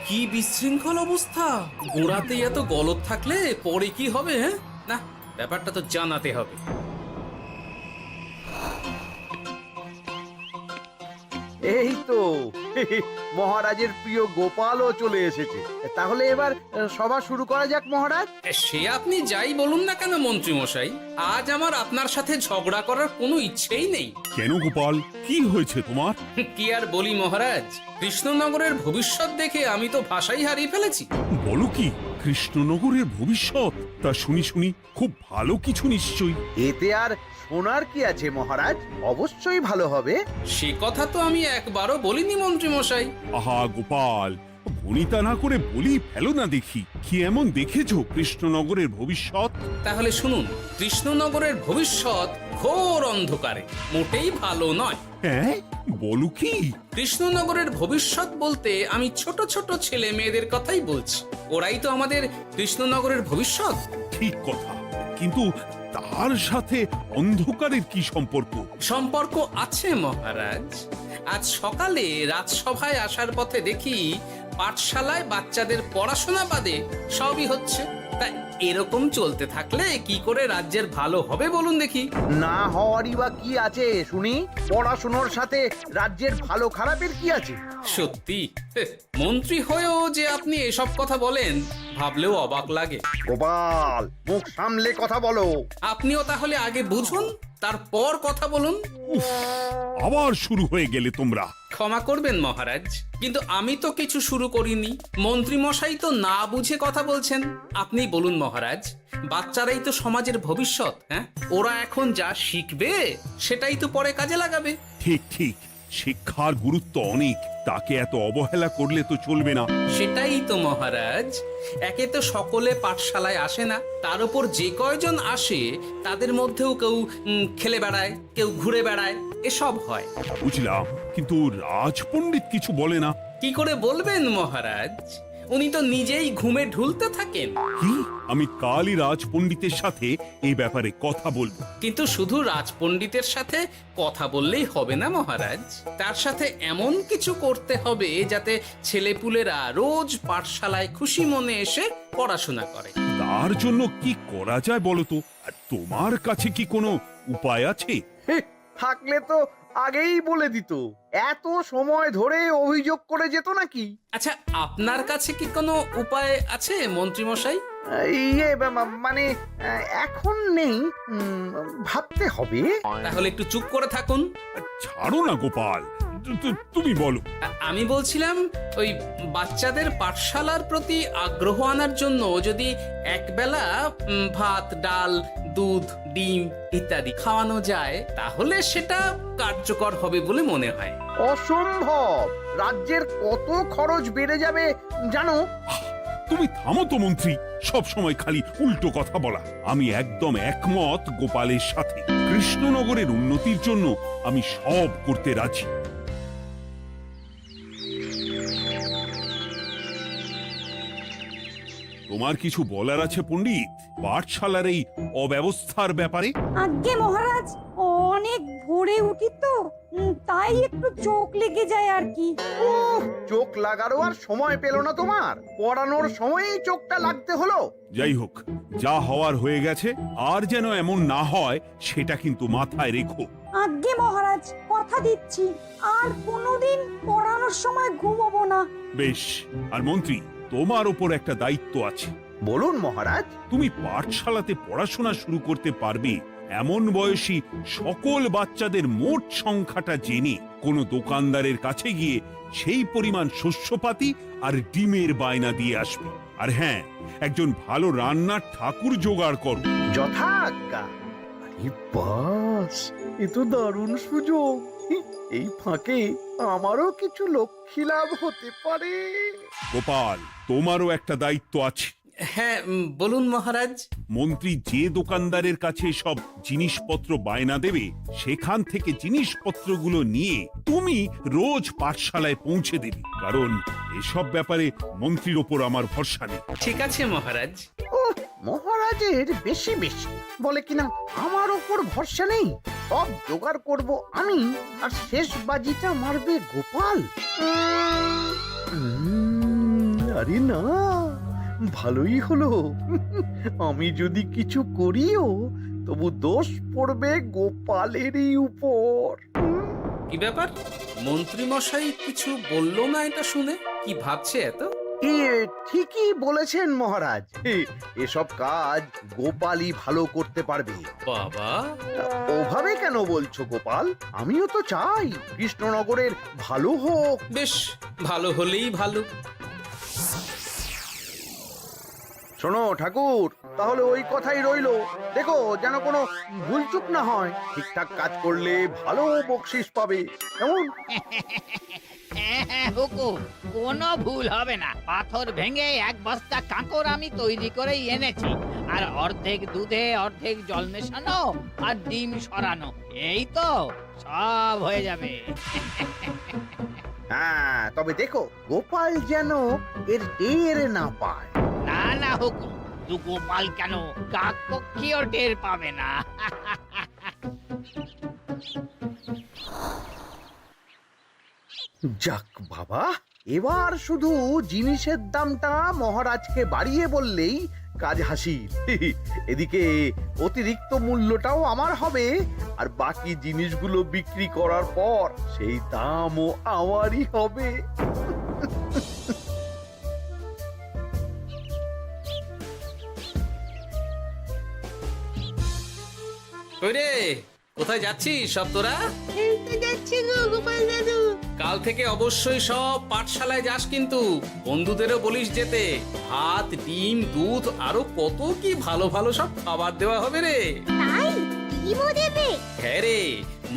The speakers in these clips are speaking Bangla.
কি বিশৃঙ্খল অবস্থা! গোড়াতেই এত গলদ থাকলে পরে কি হবে? হ্যাঁ, না, ব্যাপারটা তো জানাতে হবে। এই তো মহারাজের প্রিয় গোপালও চলে এসেছে। তাহলে এবার সভা শুরু করা যাক মহারাজ। সে আপনি যাই বলুন না কেন মন্ত্রী মশাই, আজ আমার আপনার সাথে ঝগড়া করার কোনো ইচ্ছেই নেই। কেন গোপাল, কি হয়েছে তোমার? কি আর বলি মহারাজ, কৃষ্ণনগরের ভবিষ্যৎ দেখে আমি তো ভাষাই হারিয়ে ফেলেছি। বলো কি, কৃষ্ণনগরের ভবিষ্যৎ? তা শুনি শুনি, খুব ভালো কিছু নিশ্চয়ই। এতে আর শোনার কি আছে মহারাজ, অবশ্যই ভালো হবে। সে কথা তো আমি একবারও বলিনি মন্ত্রী মশাই। আহা গোপাল, ভনিতা না করে বলি ফেলো না দেখি, কি এমন দেখেছো কৃষ্ণনগরের ভবিষ্যৎ? তাহলে শুনুন, কৃষ্ণনগরের ভবিষ্যৎ ঘোর অন্ধকারে, মোটেই ভালো নয়। হ্যাঁ, বলো কি? কৃষ্ণনগরের ভবিষ্যৎ বলতে আমি ছোট ছোট ছেলে মেয়েদের কথাই বলছি। ওরাই তো আমাদের কৃষ্ণনগরের ভবিষ্যৎ। ঠিক কথা, কিন্তু তার সাথে অন্ধকারের কি সম্পর্ক? সম্পর্ক আছে মহারাজ। আজ সকালে রাজসভায় আসার পথে দেখি পাঠশালায় বাচ্চাদের পড়াশোনা বাদে সবই হচ্ছে। তা এরকম চলতে থাকলে কি করে রাজ্যের ভালো হবে বলুন দেখি? না হওয়ারই বা কি আছে শুনি? পড়াশোনার সাথে রাজ্যের ভালো খারাপের কি আছে? সত্যি, মন্ত্রী হয়েও যে আপনি এসব কথা বলেন ভাবলেও অবাক লাগে। গোপাল, মুখ সামলে কথা বলো। আপনিও তাহলে আগে বুঝুন, তারপর কথা বলুন। উফ, আবার শুরু হয়ে গেলে তোমরা। ক্ষমা করবেন মহারাজ, কিন্তু আমি তো কিছু শুরু করিনি। মন্ত্রী মশাই তো না বুঝে কথা বলছেন। আপনি বলুন মহারাজ, বাচ্চারাই তো সমাজের ভবিষ্যৎ। হ্যাঁ, ওরা এখন যা শিখবে সেটাই তো পরে কাজে লাগাবে। ঠিক ঠিক, শিক্ষার গুরুত্ব অনেক, তাকে এত অবহেলা করলে তো চলবে না। সেটাই তো মহারাজ, একে তো সকলে পাঠশালায় আসে না, তার উপর যে কয়জন আসে তাদের মধ্যেও কেউ খেলে বেড়ায়, কেউ ঘুরে বেড়ায়, এসব হয়। বুঝলাম, কিন্তু রাজপণ্ডিত কিছু বলে না। কি করে বলবেন মহারাজ? উনি তো নিজেই ঘুমে ঢুলতে থাকেন। কি? আমি কালই রাজপণ্ডিতের সাথে এই ব্যাপারে কথা বলবো। কিন্তু শুধু রাজপণ্ডিতের সাথে কথা বললেই হবে না মহারাজ, তার সাথে এমন কিছু করতে হবে যাতে ছেলেপুলেরা রোজ পাঠশালায় খুশি মনে এসে পড়াশোনা করে। তার জন্য কি করা যায় বলো তো? আর তোমার কাছে কি কোনো উপায় আছে? থাকলে তো আগেই বলে দিত, এত সময় ধরে অভিযোগ করে যেত নাকি? আচ্ছা, আপনার কাছে কি কোনো উপায় আছে মন্ত্রী মশাই? মানে এখন নেই, ভাবতে হবে। তাহলে একটু চুপ করে থাকুন। ছাড়ো না গোপাল, তুমি বলো। আমি বলছিলাম, ওই বাচ্চাদের পাঠশালার প্রতি আগ্রহ আনার জন্য যদি একবেলা ভাত, ডাল, দুধ, ডিম ইত্যাদি খাওয়ানো যায় তাহলে সেটা কার্যকর হবে বলে মনে হয়। অসম্ভব! রাজ্যের কত খরচ বেড়ে যাবে জানো? তুমি থামো তো মন্ত্রী, সব সময় খালি উল্টো কথা বলা। আমি একদম একমত গোপালের সাথে। কৃষ্ণনগরের উন্নতির জন্য আমি সব করতে রাজি। তোমার কিছু বলার আছে পণ্ডিত, পাঠশালার এই অব্যবস্থার ব্যাপারে? আজ্ঞে মহারাজ, অনেক ভোরে উঠি তো, তাই একটু চোখ লেগে যায় আর কি। চোখ লাগারও আর সময় পেল না তোমার? পড়ানোর সময়ই চোখটা লাগতে হলো। যাই হোক, যা হওয়ার হয়ে গেছে, আর যেন এমন না হয় সেটা কিন্তু মাথায় রেখো। আজ্ঞে মহারাজ, কথা দিচ্ছি আর কোনোদিন পড়ানোর সময় ঘুমোবো না। বেশ, আর মন্ত্রী, তোমার ওপর একটা দায়িত্ব আছে। বলুন মহারাজ। তুমি পাঠশালাতে পড়াশোনা শুরু করতে পারবে এমন বয়সী সকল বাচ্চাদের মোট সংখ্যাটা জেনে কোনো দোকানদারের কাছে গিয়ে সেই পরিমাণ শস্যপাতি আর ডিমের বায়না দিয়ে আসবে। আর হ্যাঁ, একজন ভালো রান্নার ঠাকুর জোগাড় করো। যথাজ্ঞা। আরে বাস, এ তো দারুণ সুযোগ। এই ফাঁকে আমারও কিছু লক্ষ্মী লাভ হতে পারে। গোপাল, তোমারও একটা দায়িত্ব আছে। হ্যাঁ, বলুন মহারাজ। মন্ত্রী যে দোকানদারের কাছে সব জিনিসপত্র বায়না দেবে, সেখান থেকে জিনিসপত্রগুলো নিয়ে তুমি রোজ পাঠশালায় পৌঁছে দেবে, কারণ এসব ব্যাপারে মন্ত্রীর ওপর আমার ভরসা নেই। ঠিক আছে মহারাজ। ও, মহারাজের বেশি বেশি বলে কিনা আমার ওপর ভরসা নেই। সব জোগাড় করব আমি, আর শেষ বাজিটা মারবে গোপাল। আরে না, ভালোই হলো। আমি যদি কিছু করিও তবু দোষ পড়বে গোপালেরই উপর। কি ব্যাপার, মন্ত্রী মশাই কিছু বললো না এটা শুনে? কি ভাবছে এত? ঠিকই বলেছেন মহারাজ, এসব কাজ গোপালই ভালো করতে পারবে। বাবা, ওভাবে কেন বলছো গোপাল? আমিও তো চাই কৃষ্ণনগরের ভালো হোক। বেশ, ভালো হলেই ভালো। শোনো ঠাকুর, তাহলে ওই কথাই রইলো। দেখো যেন কোনো ভুলচুক না হয়। ঠিকঠাক কাজ করলে ভালো বকশিস পাবে, কেমন? হ্যাঁ হুকুম, কোনো ভুল হবে না। পাথর ভেঙে এক বস্তা কাঁকর আমি তৈরি করেই এনেছি, আর অর্ধেক দুধে অর্ধেক জল মেশানো আর ডিম সরানো, এই তো সব হয়ে যাবে। হ্যাঁ, তবে দেখো গোপাল যেন এর টের না পায়। না না হুকুম, দু গোপাল কেন, কাক পক্ষীও টের পাবে না। যাক বাবা, এবার শুধু জিনিসের দামটা মহারাজকে বাড়িয়ে বললেই কাজ হাসিল। এদিকে অতিরিক্ত মূল্যটাও আমার হবে, আর বাকি জিনিসগুলো বিক্রি করার পর সেই দামও আমারই হবে। কই রে, কোথায় যাচ্ছিস সব তোরা? যাচ্ছি গো গোপাল দাদু। কাল থেকে অবশ্যই সব পাঠশালায় যাস, কিন্তু বন্ধুদেরও বলিস যেতে। ভাত, ডিম, দুধ আরো কত কি ভালো ভালো সব খাবার দেওয়া হবে রে। তাই ডিমও দেবে? হ্যাঁ রে,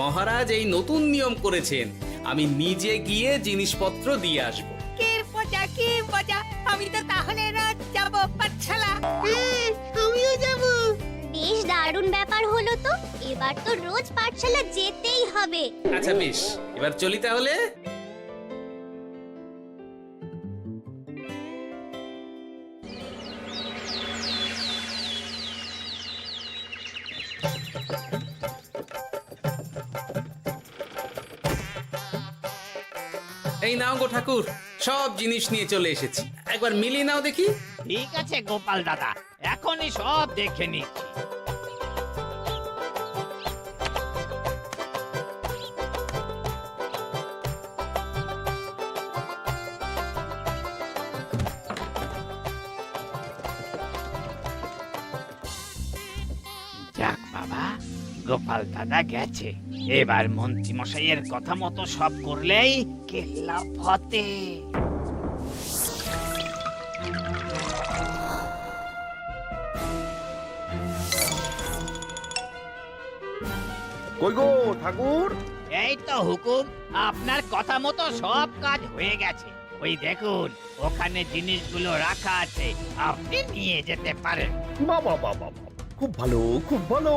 মহারাজ এই নতুন নিয়ম করেছেন। আমি নিজে গিয়ে জিনিসপত্র দিয়ে আসবো। কে মজা, আমি তো তাহলে রাত যাব পাঠশালা। আমিও যাব। বেশ দারুণ ব্যাপার হলো তো, এবার তো রোজ পাঠশালা যেতেই হবে। আচ্ছা বেশ, এবার চলি তাহলে। এই নাও গো ঠাকুর, সব জিনিস নিয়ে চলে এসেছি। একবার মিলিয়ে নাও দেখি। ঠিক আছে গোপাল দাদা, এখনই সব দেখে নিচ্ছি। যাক বাবা, গোপাল দাদা গেছে। এবার মন্ত্রী মশাইয়ের কথা মতো সব করলেই কেল্লা ফতে। কই গো ঠাকুর? এই তো হুকুম, আপনার কথা মতো সব কাজ হয়ে গেছে। ওই দেখুন, ওখানে জিনিসগুলো রাখা আছে, আপনি নিয়ে যেতে পারেন। বাবা বাবা, খুব ভালো, খুব ভালো।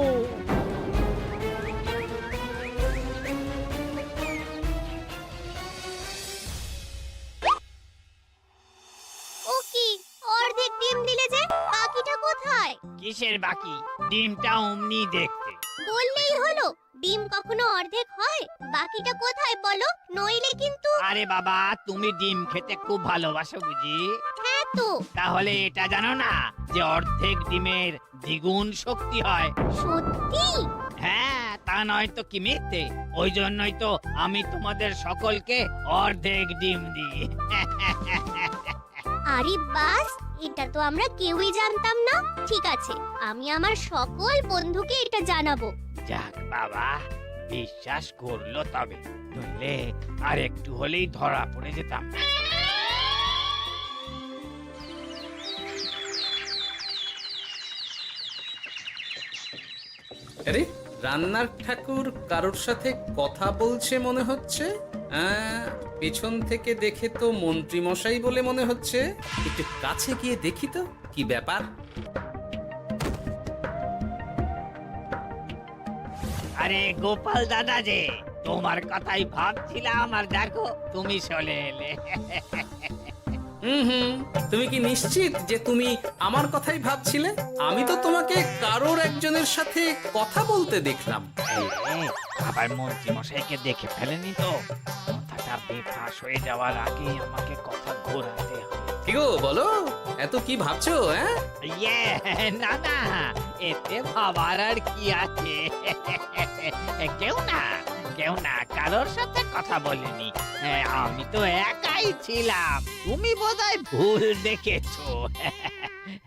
ও কি, অর্ধেক ডিম দিলে যে, বাকিটা কোথায়? কিসের বাকি? ডিমটা অমনি দেখতে। বললেই হলো, ডিম কখনো অর্ধেক হয়? বাকিটা কোথায় বলো, নইলে কিন্তু। আরে বাবা, তুমি ডিম খেতে খুব ভালোবাসো বুঝি? হ্যাঁ তো। তাহলে এটা জানো না যে অর্ধেক ডিমের দ্বিগুণ শক্তি হয়? সত্যি? হ্যাঁ, তা নয় তো কি মিথ্যে? ওই জন্যই তো আমি তোমাদের সকলকে অর্ধেক ডিম দিই। আরে বাস, এটা তো আমরা কেউই জানতাম না। ঠিক আছে, আমি আমার সকল বন্ধুকে এটা জানাবো। যাক বাবা, বিশ্বাস করলো তবে, নইলে আর একটু হলেই ধরা পড়ে যেতাম। আরে, রান্নার ঠাকুর কারোর সাথে কথা বলছে মনে হচ্ছে। পেছন থেকে দেখে তো মন্ত্রী মশাই বলে মনে হচ্ছে। একটু কাছে গিয়ে দেখি তো কি ব্যাপার। আরে গোপাল দাদা যে, তোমার কথাই ভাবছিলাম, আর দেখো তুমি চলে এলে। হুম, তুমি কি নিশ্চিত যে তুমি আমার কথাই ভাবছিলে? আমি তো তোমাকে কারোর একজনের সাথে কথা বলতে দেখলাম। আবার মন্ত্রী মশাইকে দেখে ফেলেনি তো? কথাটা বেফাঁস হয়ে যাওয়ার আগেই আমাকে কথা ঘোরাতে হবে। কি গো বলো, এত কি ভাবছো? হ্যাঁ, না না, এতে ভাবার আর কি আছে? কেউ না কারোর সাথে কথা বলিনি। আমি তো একাই ছিলাম। তুমি বোধহয় ভুল দেখেছো।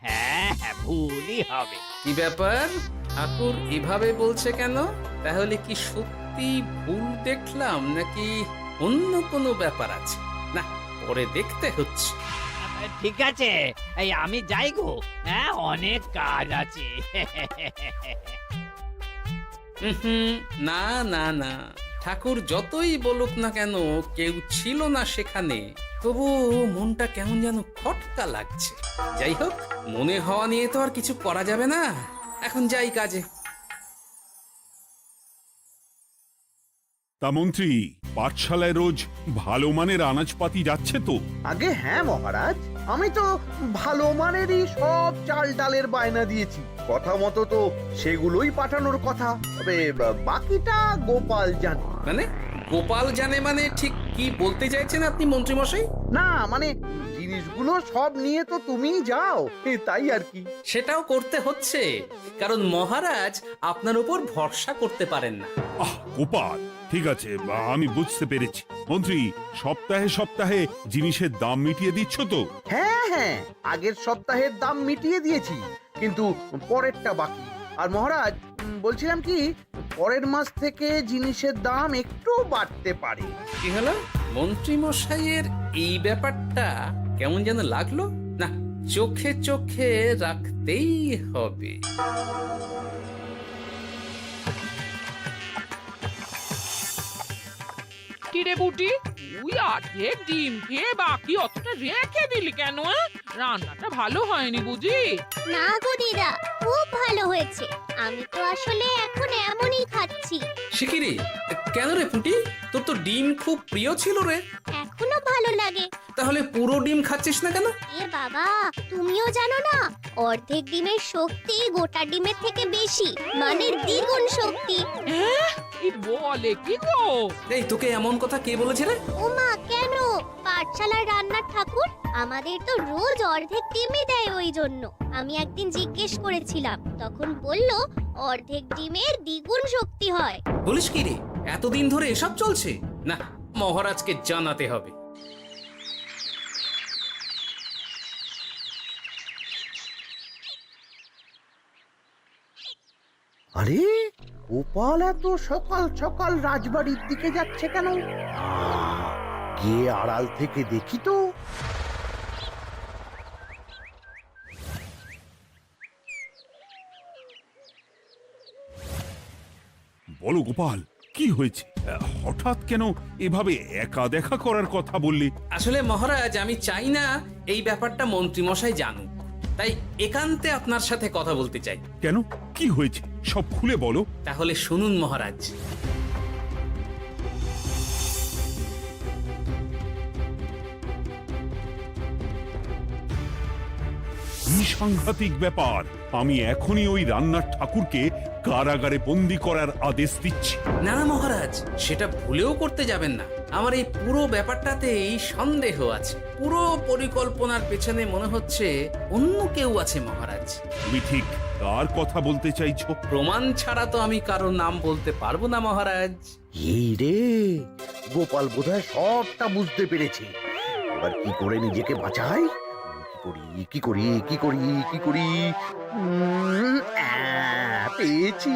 হ্যাঁ, ভুলই হবে। কি ব্যাপার? ঠাকুর এভাবে বলছে কেন? তাহলে কি সত্যি ভুল দেখলাম নাকি অন্য কোনো ব্যাপার আছে? না, পরে দেখতে হচ্ছে। ঠিক আছে, এই আমি যাই গো। হ্যাঁ, অনেক কাজ আছে। হুম, না না না, ঠাকুর যতই বলুক না কেন কেউ ছিল না সেখানে, তবু মনটা কেমন যেন খটকা লাগছে। যাই হোক, মনে হওয়া নিয়ে তো আর কিছু করা যাবে না। এখন যাই কাজে। তা মন্ত্রী, পাঠশালায় রোজ ভালো মানের আনাজপাতি যাচ্ছে তো? আগে হ্যাঁ মহারাজ, আমি তো ভালো মানেরই সব চাল ডালের বায়না দিয়েছি। কথা মতো তো সেগুলোই পাঠানোর কথা। তবে বাকিটা গোপাল জানে। মানে গোপাল জানে মানে ঠিক কি বলতে চাইছেন আপনি মন্ত্রী মশাই? না মানে জিনিসগুলো সব নিয়ে তো তুমিই যাও, তাই আর কি। সেটাও করতে হচ্ছে, কারণ মহারাজ আপনার উপর ভরসা করতে পারেন না। গোপাল, ঠিক আছে, আমি বুঝতে পেরেছি। মন্ত্রী, সপ্তাহে সপ্তাহে জিনিসের দাম মিটিয়ে দিচ্ছ তো? হ্যাঁ, আগের সপ্তাহের দাম মিটিয়ে দিয়েছি, কিন্তু পরেরটা বাকি। আর মহারাজ বলছিলাম কি, পরের মাস থেকে জিনিসের দাম একটু বাড়তে পারে। কি হলো? মন্ত্রী মশাইয়ের এই ব্যাপারটা কেমন যেন লাগলো না, চোখে চোখে রাখতেই হবে। কিরে বুটি, তুই অর্ধেক ডিম খেয়ে বাকি অতটা রেখে দিলি কেন? রান্নাটা ভালো হয়নি বুঝি? না গো দিদা, খুব ভালো হয়েছে। আমি তো আসলে এখন এমনই খাচ্ছি। শিকিরি, কেন রে পুটি? তোর তো ডিম খুব প্রিয় ছিল রে। এখনো ভালো লাগে। তাহলে পুরো ডিম খাচ্ছিস না কেন? এ বাবা, তুমিও জানো না, অর্ধেক ডিমের শক্তি গোটা ডিমের থেকে বেশি, মানে দ্বিগুণ শক্তি। এই বলে কি গো? এই, তোকে এমন কথা কে বলেছে রে? ওমা, কেন? পাঠশালার রান্নার ঠাকুর আমাদের তো রোজ অর্ধেক ডিমই দেয়, ওই জন্য আমি একদিন জিজ্ঞেস করেছিলাম, তখন বলল অর্ধেক ডিমের দ্বিগুণ শক্তি হয়। বলিস কি রে? এতদিন ধরে এসব চলছে? না, মহারাজকে জানাতে হবে। আরে গোপাল এত সকাল সকাল রাজবাড়ির দিকে যাচ্ছে কেন? গিয়ে আড়াল থেকে দেখি তো। বলো গোপাল, কি হয়েছে? হঠাৎ কেন এভাবে একা দেখা করার কথা বললি? আসলে মহারাজ, আমি চাই না এই ব্যাপারটা মন্ত্রী মশাই জানুক, তাই একান্তে আপনার সাথে কথা বলতে চাই। কেন, কি হয়েছে সব খুলে বলো। তাহলে শুনুন মহারাজ। কি সাংঘাতিক ব্যাপার! আমি এখনই ওই রান্নার ঠাকুরকে কারাগারে বন্দি করার আদেশ দিচ্ছি। না না মহারাজ, সেটা ভুলেও করতে যাবেন না। আমার এই পুরো ব্যাপারটাতেই সন্দেহ আছে। পুরো পরিকল্পনার পেছনে মনে হচ্ছে অন্য কেউ আছে মহারাজ। তুমি ঠিক কার কথা বলতে চাইছো? প্রমাণ ছাড়া তো আমি কারো নাম বলতে পারবো না মহারাজ। এই রে, গোপাল বোধহয় সবটা বুঝতে পেরেছে। এবার কি করে নিজেকে বাঁচাই? কি করি? পেয়েছি।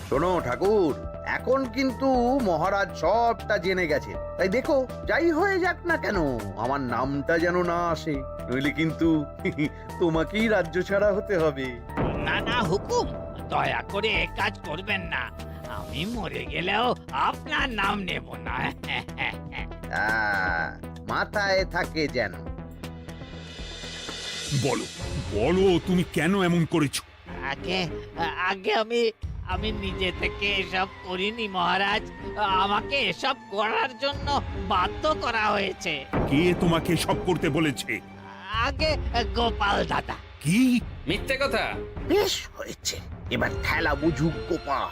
শোনো ঠাকুর, এখন কিন্তু মহারাজ সবটা জেনে গেছে, তাই দেখো যাই হয়ে যাক না কেন আমার নামটা যেন না আসে, নইলে কিন্তু তোমাকেই রাজ্য ছাড়া হতে হবে। না না হুকুম, দয়া করে এ কাজ করবেন না। আমি মরে গেলেও আপনার নাম নেব না। মাথায় থাকে যেন। বলো বলো, তুমি কেন এমন করেছো? আগে আগে আমি আমি নিজে থেকে এসব করিনি মহারাজ, আমাকে এসব করার জন্য বাধ্য করা হয়েছে। কে তোমাকে সব করতে বলেছে? আগে গোপাল দাদা। কি? মিথ্যে কথা। বেশ হয়েছে, এবার ঠেলা বুঝুক গোপাল।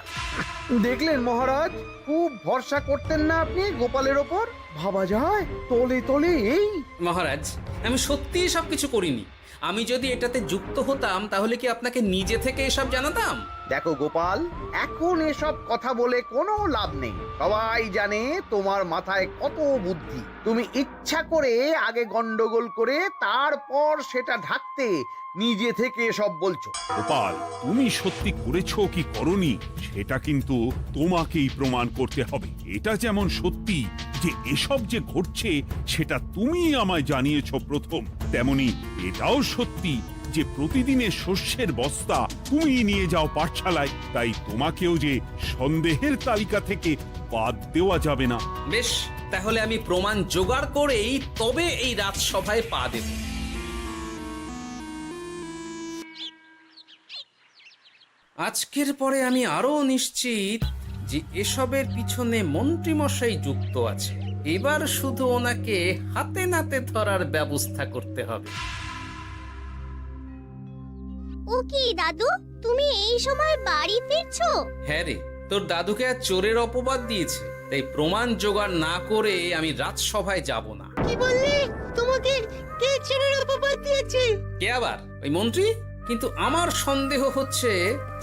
দেখলেন মহারাজ, খুব ভরসা করতেন না আপনি গোপালের ওপর? ভাবা যায় তলে তলে এই। মহারাজ, আমি সত্যিই সবকিছু করিনি। আমি যদি এটাতে যুক্ত হতাম তাহলে কি আপনাকে নিজে থেকে এসব জানাতাম? দেখো গোপাল, এখন এসব কথা বলে কোনো লাভ নেই। সবাই জানে তোমার মাথায় কত বুদ্ধি। তুমি ইচ্ছা করে আগে গন্ডগোল করে তারপর সেটা ঢাকতে নিজে থেকে সব বলছো। গোপাল, তুমি সত্যি করেছো কি করনি সেটা কিন্তু তোমাকেই প্রমাণ করতে হবে। এটা যেমন সত্যি যে এসব যে ঘটছে সেটা তুমি আমায় জানিয়েছো প্রথম, তেমনি এটাও সত্যি যে প্রতিদিনের শস্যের বস্তা তুমি নিয়ে যাও পাঠশালায়, তাই তোমাকেও যে সন্দেহের তালিকা থেকে বাদ দেওয়া যাবে না। বেশ, তাহলে আমি প্রমাণ জোগাড় করেই তবে এই রাজসভায় পা দেব। আজকের পরে আমি আরো নিশ্চিত যে এসবের পিছনে মন্ত্রীমশাই যুক্ত আছে। এবার শুধু ওনাকে হাতে নাতে ধরার ব্যবস্থা করতে হবে। ও কি দাদু, তুমি এই সময় বাড়ি ফিরছো? হ্যাঁ রে, তোর দাদুকে আর চোরের অপবাদ দিয়েছে, তাই প্রমাণ জোগাড় না করে আমি রাজসভায় যাব না। কি বললি? তোমাকে কে চোরের অপবাদ দিয়েছে? কে আবার? ওই মন্ত্রী। কিন্তু আমার সন্দেহ হচ্ছে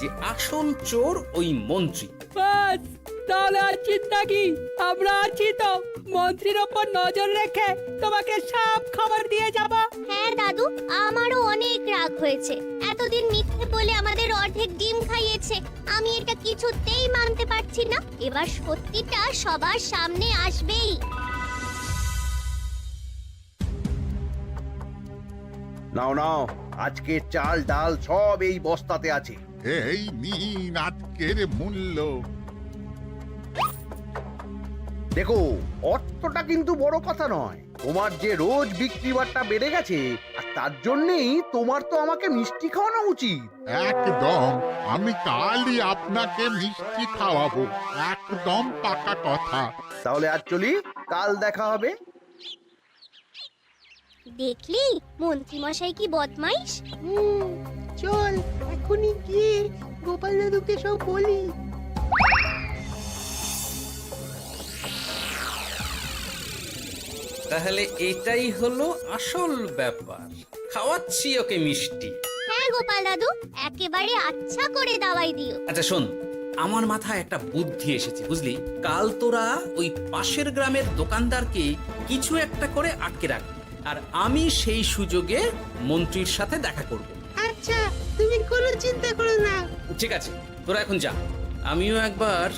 যে আসল চোর ওই মন্ত্রী। বাস, তাহলে আর চিন্তা কি? আমরা আছি তো, মন্ত্রীর ওপর নজর রেখে তোমাকে সব খবর দিয়ে যাব। হ্যাঁ দাদু, আমারও অনেক রাগ হয়েছে। এতদিন মিথ্যে বলে আমাদের অর্ধেক ডিম খাইয়েছে। আমি এটা কিছুতেই মানতে পারছি না। এবার সত্যিটা সবার সামনে আসবেই। নাও নাও, আজকে চাল ডাল সব এই বস্তাতে আছে। এই নিন আজকের মূল্য। দেখো, অর্থটা কিন্তু বড় কথা নয়। তোমার যে রোজ বিক্রি বাট্টা বেড়ে গেছে, আর তার জন্যই তোমার তো আমাকে মিষ্টি খাওয়ানো উচিত। একদম, আমি কালই আপনাকে মিষ্টি খাওয়াবো, একদম পাকা কথা। তাহলে আজ চলি, কাল দেখা হবে। দেখলি মন্ত্রী মশাই কি বদমাইশ। চল এখনই গিয়ে গোপাল দাদুকে সব বলি। তাহলে এটাই হলো আসল ব্যাপার। খাওয়াচ্ছি ওকে মিষ্টি। হ্যাঁ গোপাল দাদু, একেবারে আচ্ছা করে দাওয়াই দিও। আচ্ছা শোন, আমার মাথায় একটা বুদ্ধি এসেছে বুঝলি। কাল তোরা ওই পাশের গ্রামের দোকানদারকে কিছু একটা করে আটকে রাখ, আর আমি সেই সুযোগে মন্ত্রীর সাথে দেখা করব। আচ্ছা, তুমি কোনো চিন্তা করো না। ঠিক আছে, তোরা এখন যা, আমিও একবার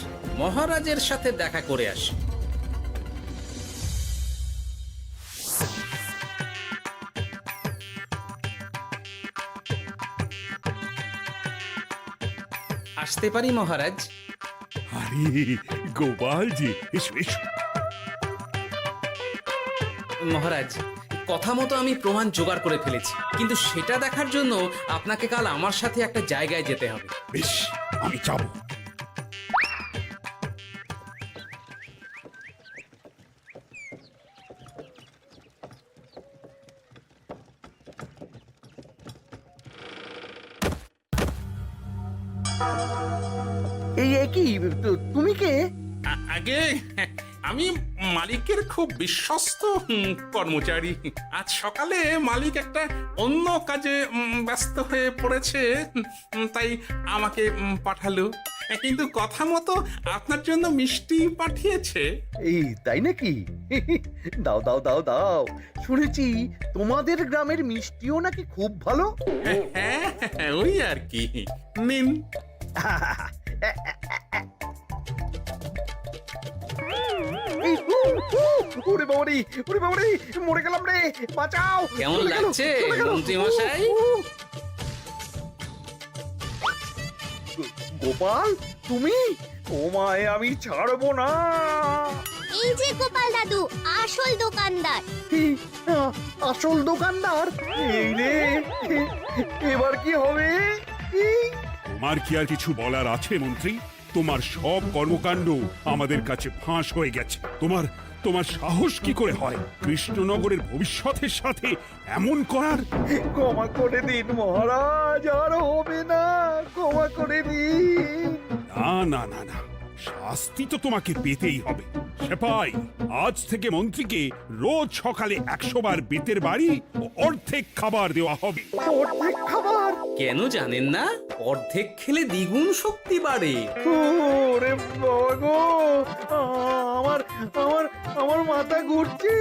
মহারাজের সাথে দেখা করে আসি। আসতে পারি মহারাজ? আরে গোপাল জি, এসো এসো। মহারাজ, কথা মতো আমি প্রমাণ জোগাড় করে ফেলেছি, কিন্তু সেটা দেখার জন্য আপনাকে কাল আমার সাথে একটা জায়গায় যেতে হবে। বেশ, আমি যাব। এই কি, তুমি কে? আগে আমি মালিকের খুব বিশ্বস্ত কর্মচারী। আজ সকালে মালিক একটা অন্য কাজে ব্যস্ত হয়ে পড়েছে, তাই আমাকে পাঠালো। কিন্তু কথা মতো আপনার জন্য মিষ্টি পাঠিয়েছে। এই তাই নাকি? দাও দাও দাও দাও, শুনেছি তোমাদের গ্রামের মিষ্টিও নাকি খুব ভালো। হ্যাঁ, ওই আর কি। নিন। এই, ওরে বাবারে, ওরে বাবারে, মরে গেলাম রে, বাঁচাও। কেমন চলে গেল, লাগছে চলে গেল। মন্ত্রী মশাই? গোপাল, তুমি? তোমায় আমি ছাড়বো না। এই যে গোপাল দাদু, আসল দোকানদার। এই, আসল দোকানদার? এই রে, এবার কি হবে? এই, তোমার কি আর কিছু বলার আছে মন্ত্রী? তোমার সব কর্মকাণ্ড আমাদের কাছে ফাঁস হয়ে গেছে। তোমার সাহস কি করে হয় কৃষ্ণনগরের ভবিষ্যতের সাথে এমন করার? ক্ষমা করে দিন মহারাজ, আর হবে না, ক্ষমা করে দিন। না না না না, শাস্তি তো তোমাকে পেতেই হবে। সেপাই, আজ থেকে মন্ত্রীকে রোজ সকালে 100 বার বেতের বাড়ি ও অর্ধেক খাবার দেওয়া হবে। অর্ধেক খাবার? কেন জানেন না? অর্ধেক খেলে দ্বিগুণ শক্তি বাড়ে। ওরে বাবা গো, আমার আমার আমার মাথা ঘুরছে।